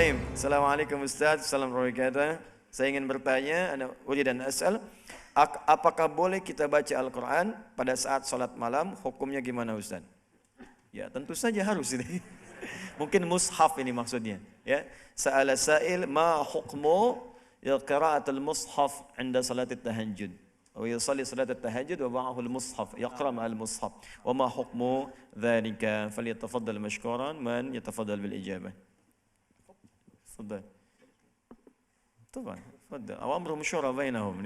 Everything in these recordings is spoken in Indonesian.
Baik, Assalamualaikum Ustaz, Assalamualaikum warahmatullahi wabarakatuh. Saya ingin bertanya, Uri dan As'al, apakah boleh kita baca Al-Quran pada saat salat malam? Hukumnya gimana Ustaz? Ya, tentu saja harus ini. Mungkin mushaf ini maksudnya. Ya, sa'ala sa'il ma hukmu qira'atul mushaf 'inda salatit tahajjud. Wa yusalli salatat tahajjud wa ma'ahu al-mushaf, yaqra ma'al mushaf. Wa ma hukmu dhalika? Falyatafaddal mashkuran man yatafaddal bil ijabah. تفضل طبعا تفضل أوامرهم شورى بينهم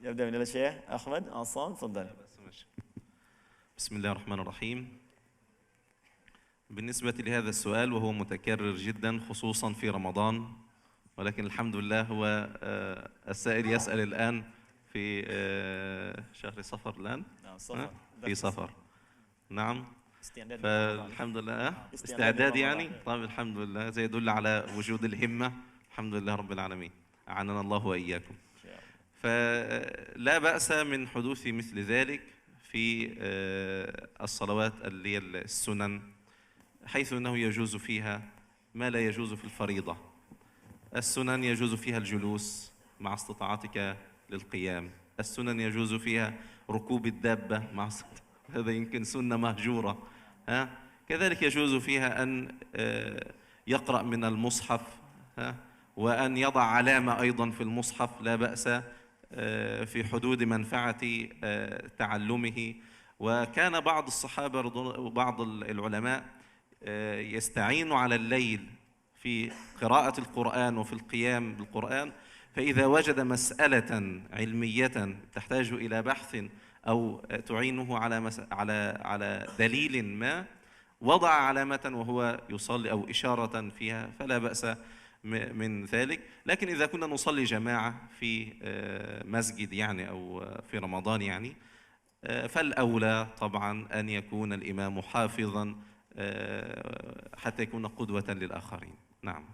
يبدأ من الشيخ أحمد عصام تفضل. بسم الله الرحمن الرحيم. بالنسبة لهذا السؤال وهو متكرر جدا خصوصا في رمضان، ولكن الحمد لله هو السائل يسأل الآن في شهر صفر الآن في صفر. نعم، فالحمد لله استعداد يعني. طيب الحمد لله، هذا يدل على وجود الهمة. الحمد لله رب العالمين، أعاننا الله وإياكم. فلا بأس من حدوث مثل ذلك في الصلوات اللي هي السنن، حيث أنه يجوز فيها ما لا يجوز في الفريضة. السنن يجوز فيها الجلوس مع استطاعتك للقيام، السنن يجوز فيها ركوب الدابة مع هذا يمكن سنة مهجورة. كذلك يجوز فيها أن يقرأ من المصحف، وأن يضع علامة أيضا في المصحف، لا بأس في حدود منفعة تعلمه. وكان بعض الصحابة وبعض العلماء يستعين على الليل في قراءة القرآن وفي القيام بالقرآن، فإذا وجد مسألة علمية تحتاج إلى بحث أو تعينه على دليل ما، وضع علامة وهو يصلي أو إشارة فيها، فلا بأس من ذلك. لكن إذا كنا نصلي جماعة في مسجد يعني أو في رمضان يعني، فالأولى طبعا أن يكون الإمام حافظا حتى يكون قدوة للآخرين. نعم.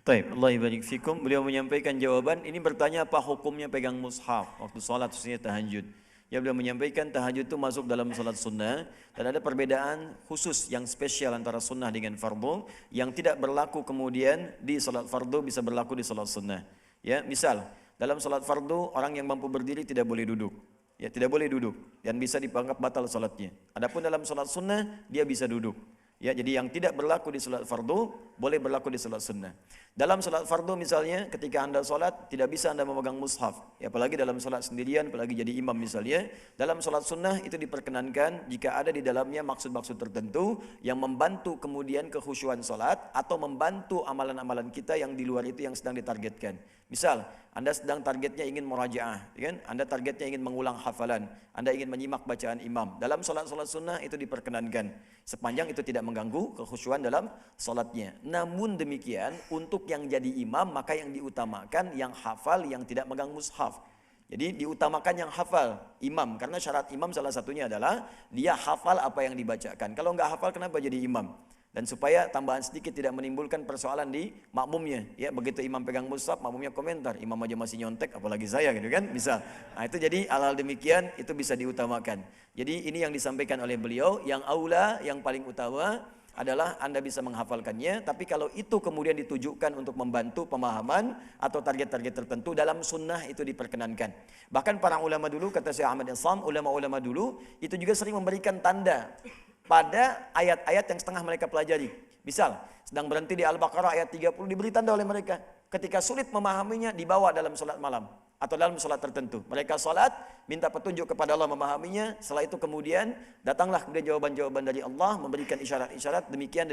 Baik, Allah barik fikum. Beliau menyampaikan jawaban. Ini bertanya apa hukumnya pegang mushaf waktu sholat, khususnya tahajud. Ya, beliau menyampaikan tahajud itu masuk dalam salat sunnah dan ada perbedaan khusus yang spesial antara sunnah dengan fardu yang tidak berlaku kemudian di salat fardu bisa berlaku di salat sunnah. Ya, misal dalam salat fardu orang yang mampu berdiri tidak boleh duduk. Ya, tidak boleh duduk dan bisa dianggap batal salatnya. Adapun dalam salat sunnah dia bisa duduk. Ya, jadi yang tidak berlaku di salat fardu boleh berlaku di salat sunnah. Dalam salat fardu misalnya ketika Anda salat tidak bisa Anda memegang mushaf. Ya, apalagi dalam salat sendirian, apalagi jadi imam misalnya. Dalam salat sunnah itu diperkenankan jika ada di dalamnya maksud-maksud tertentu yang membantu kemudian kekhusyuan salat atau membantu amalan-amalan kita yang di luar itu yang sedang ditargetkan. Misal Anda sedang targetnya ingin murajaah, kan? Anda targetnya ingin mengulang hafalan, Anda ingin menyimak bacaan imam. Dalam salat-salat sunnah itu diperkenankan sepanjang itu tidak mengganggu kekhusyuan dalam salatnya. Namun demikian untuk yang jadi imam maka yang diutamakan yang hafal yang tidak megang mushaf. Jadi diutamakan yang hafal imam karena syarat imam salah satunya adalah dia hafal apa yang dibacakan. Kalau nggak hafal kenapa jadi imam? Dan supaya tambahan sedikit tidak menimbulkan persoalan di makmumnya, ya begitu imam pegang mushaf, makmumnya komentar, imam aja masih nyontek, apalagi saya gitu kan, bisa. Nah itu jadi hal-hal demikian itu bisa diutamakan. Jadi ini yang disampaikan oleh beliau, yang aula, yang paling utama adalah Anda bisa menghafalkannya. Tapi kalau itu kemudian ditujukan untuk membantu pemahaman atau target-target tertentu dalam sunnah itu diperkenankan. Bahkan para ulama dulu, kata Syekh Ahmad Yassam, ulama-ulama dulu itu juga sering memberikan tanda pada ayat-ayat yang setengah mereka pelajari. Misal, sedang berhenti di Al-Baqarah ayat 30 diberi tanda oleh mereka. Ketika sulit memahaminya dibawa dalam salat malam atau dalam salat tertentu. Mereka salat, minta petunjuk kepada Allah memahaminya. Setelah itu kemudian datanglah kemudian jawaban-jawaban dari Allah memberikan isyarat-isyarat demikian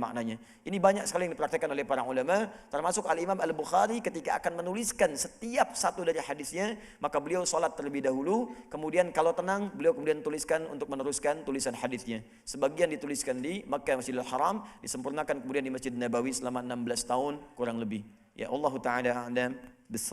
maknanya. Ini banyak sekali yang dipraktikkan oleh para ulama, termasuk Al-Imam Al-Bukhari ketika akan menuliskan setiap satu dari hadisnya, maka beliau salat terlebih dahulu, kemudian kalau tenang beliau kemudian tuliskan untuk meneruskan tulisan hadisnya. Sebagian dituliskan di Makkah Masjidil Haram, disempurnakan kemudian di Masjid Nabawi selama 16 tahun kurang lebih. Ya Allah Ta'ala a'lam.